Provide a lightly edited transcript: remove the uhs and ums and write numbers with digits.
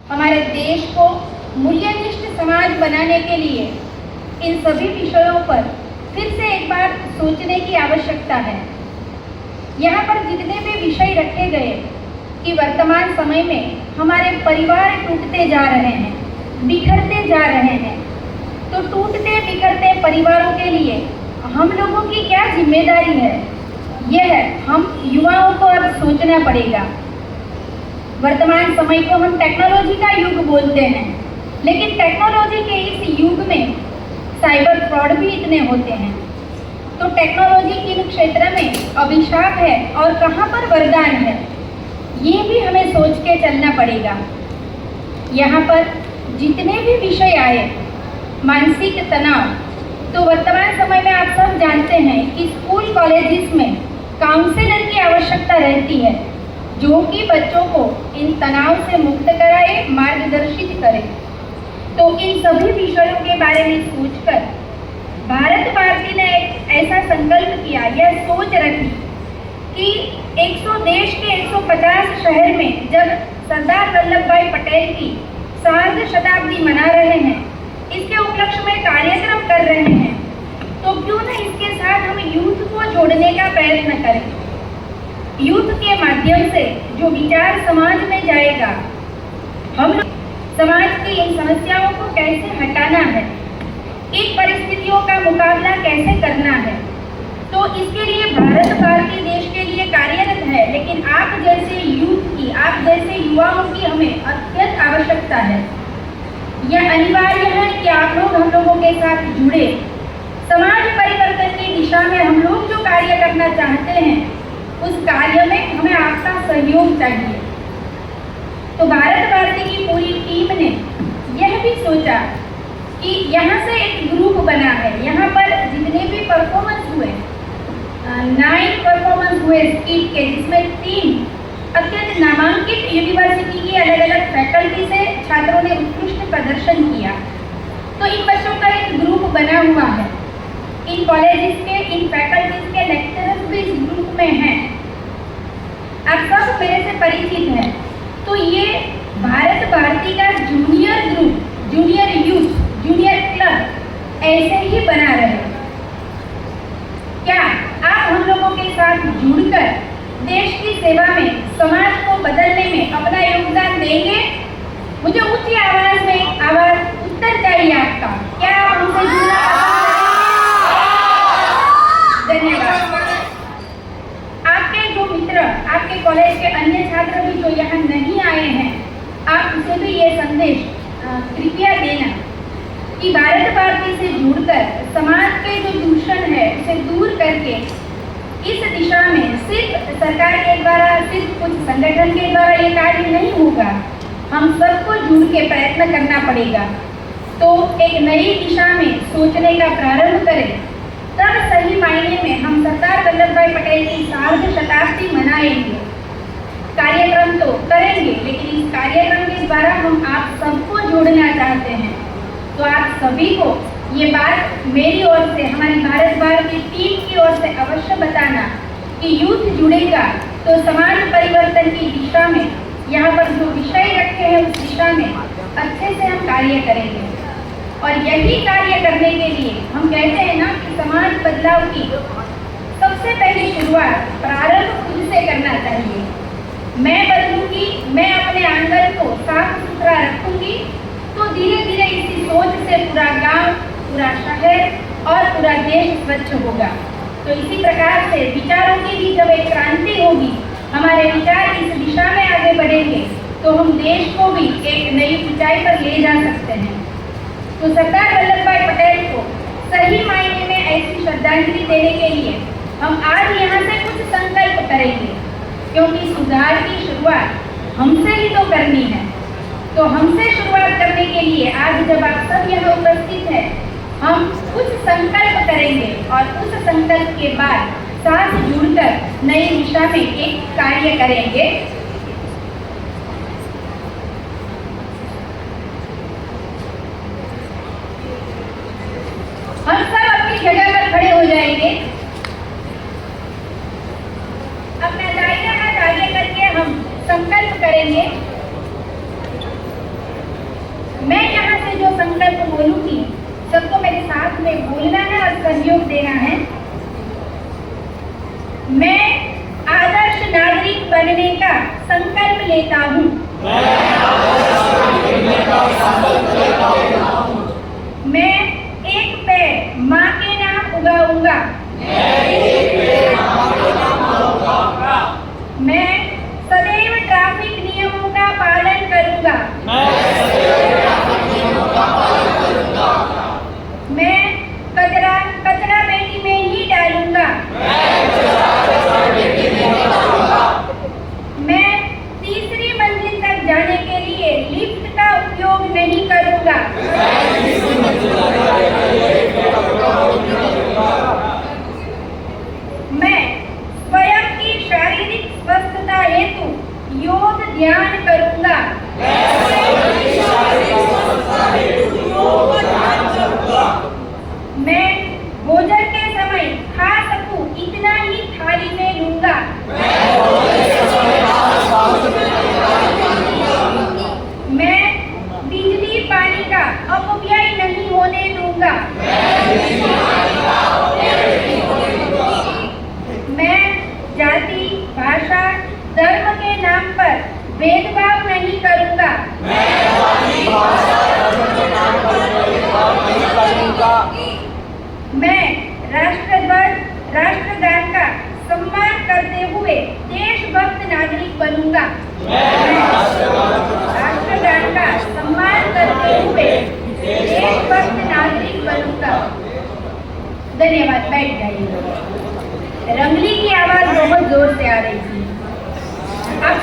हमारे देश को मूल्यनिष्ठ समाज बनाने के लिए इन सभी विषयों पर फिर से एक बार सोचने की आवश्यकता है। यहाँ पर जितने भी विषय रखे गए कि वर्तमान समय में हमारे परिवार टूटते जा रहे हैं, बिखरते जा रहे हैं, तो टूटते बिखरते परिवारों के लिए हम लोगों की क्या जिम्मेदारी है, यह हम युवाओं को अब सोचना पड़ेगा। वर्तमान समय को हम टेक्नोलॉजी का युग बोलते हैं, लेकिन टेक्नोलॉजी के इस युग में साइबर फ्रॉड भी इतने होते हैं। तो टेक्नोलॉजी किन क्षेत्र में अभिशाप है और कहाँ पर वरदान है, ये भी हमें सोच के चलना पड़ेगा। यहाँ पर जितने भी विषय आए, मानसिक तनाव, तो वर्तमान समय में आप सब जानते हैं कि स्कूल कॉलेजेस में काउंसलर की आवश्यकता रहती है, जो कि बच्चों को इन तनाव से मुक्त कराए, मार्गदर्शित करे। तो इन सभी विषयों के बारे में सोचकर भारत भारती ने एक ऐसा संकल्प किया, यह सोच रखी कि 100 देश के 150 शहर में जब सरदार वल्लभ भाई पटेल की सार्ध शताब्दी मना रहे हैं, इसके उपलक्ष्य में कार्यक्रम कर रहे हैं, तो क्यों न इसके साथ हम यूथ को जोड़ने का प्रयत्न करें। यूथ के माध्यम से जो विचार समाज में जाएगा, हम समाज की इन समस्याओं को कैसे हटाना है, इन परिस्थितियों का मुकाबला कैसे करना है, तो इसके लिए भारत भारती देश के लिए कार्यरत है। लेकिन आप जैसे यूथ की, आप जैसे युवाओं की हमें अत्यंत आवश्यकता है। यह अनिवार्य है कि आप लोग हम लोगों के साथ जुड़े। समाज परिवर्तन की दिशा में हम लोग जो कार्य करना चाहते हैं, उस कार्य में हमें आपका सहयोग चाहिए। तो भारत भारती की पूरी टीम ने यह भी सोचा कि यहाँ से एक ग्रुप बना है। यहाँ पर जितने भी परफॉर्मेंस हुए, 9 परफॉर्मेंस हुए स्किट के, जिसमें 3 अत्यंत नामांकित यूनिवर्सिटी की अलग अलग फैकल्टी से छात्रों ने उत्कृष्ट प्रदर्शन किया। तो इन बच्चों का एक ग्रुप बना हुआ है। इन कॉलेजेस के, इन फैकल्टीज के लेक्चरर्स भी इस ग्रुप में हैं। आप सब मेरे से परिचित हैं। तो ये भारत भारती का junior group, junior youth, junior club ऐसे ही बना रहे। क्या आप हम लोगों के साथ जुड़कर देश की सेवा में, समाज को बदलने में अपना योगदान देंगे? मुझे ऊंची आवाज में आवाज उत्तर चाहिए आपका। क्या आप हमसे जुड़ना? धन्यवाद। आपके जो मित्र, आपके कॉलेज के अन्य छात्र भी जो यहाँ नहीं आए हैं, आप उसे भी ये संदेश कृपया देना कि भारत भारती से जुड़कर समाज के जो दूषण है उसे दूर करके इस दिशा में सिर्फ सरकार के द्वारा, सिर्फ कुछ संगठन के द्वारा ये कार्य नहीं होगा। हम सबको जुड़ के प्रयत्न करना पड़ेगा। तो एक नई दिशा में सोचने का प्रारंभ करें, तब सही मायने में हम सरदार वल्लभ भाई पटेल की सार्ध शताब्दी मनाएंगे। कार्यक्रम तो करेंगे, लेकिन इस कार्यक्रम के द्वारा हम आप सबको जोड़ना चाहते हैं। तो आप सभी को ये बात मेरी ओर से, हमारी भारत भारती टीम की ओर से अवश्य बताना कि यूथ जुड़ेगा तो समाज परिवर्तन की दिशा में, यहाँ पर जो विषय रखे हैं उस दिशा में अच्छे से हम कार्य करेंगे। और यही कार्य करने के लिए हम कहते हैं ना कि समाज बदलाव की सबसे पहली शुरुआत, प्रारंभ खुद से करना चाहिए। मैं बदलूंगी, मैं अपने आंगन को साफ सुथरा रखूंगी, तो धीरे धीरे इसी सोच से पूरा गांव, पूरा शहर और पूरा देश स्वच्छ होगा। तो इसी प्रकार से विचारों की भी जब एक क्रांति होगी, हमारे विचार इस दिशा में आगे बढ़ेंगे, तो हम देश को भी एक नई ऊंचाई पर ले जा सकते हैं। तो सरदार वल्लभ भाई पटेल को सही मायने में ऐसी श्रद्धांजलि देने के लिए हम आज यहाँ से कुछ संकल्प करेंगे, क्योंकि सुधार की शुरुआत हमसे ही तो करनी है। तो हमसे शुरुआत करने के लिए आज जब आप सब यहाँ उपस्थित हैं, हम कुछ संकल्प करेंगे और उस संकल्प के बाद साथ जुड़कर नई दिशा में एक कार्य करेंगे। हम सब अपनी जगह पर खड़े हो जाएंगे। अपना दायरा का कार्य करके हम संकल्प करेंगे संकल्प बोलूंगी, सबको मेरे साथ में बोलना है और सहयोग देना है। मैं आदर्श नागरिक बनने का संकल्प लेता हूँ। मैं एक पेड़ माँ के नाम उगाऊंगा। मैं सदैव ट्रैफिक नियमों का पालन करूंगा। मैं कचरा पेटी में ही डालूंगा। मैं तीसरी मंजिल तक जाने के लिए लिफ्ट का उपयोग नहीं करूंगा। मैं स्वयं की शारीरिक स्वस्थता हेतु योग ध्यान करूंगा। मैं भोजन के समय खा सकूं इतना ही थाली में लूंगा। मैं बिजली पानी का अपव्यय नहीं होने दूंगा। मैं जाति, भाषा, धर्म के नाम पर भेदभाव नहीं करूंगा। मैं राष्ट्रध्वज, राष्ट्रगान का सम्मान करते हुए देशभक्त नागरिक बनूंगा। राष्ट्रगान का सम्मान करते हुए देशभक्त नागरिक बनूंगा। धन्यवाद। बैठ जाइए। रंगली की आवाज बहुत जोर से आ रही थी। आप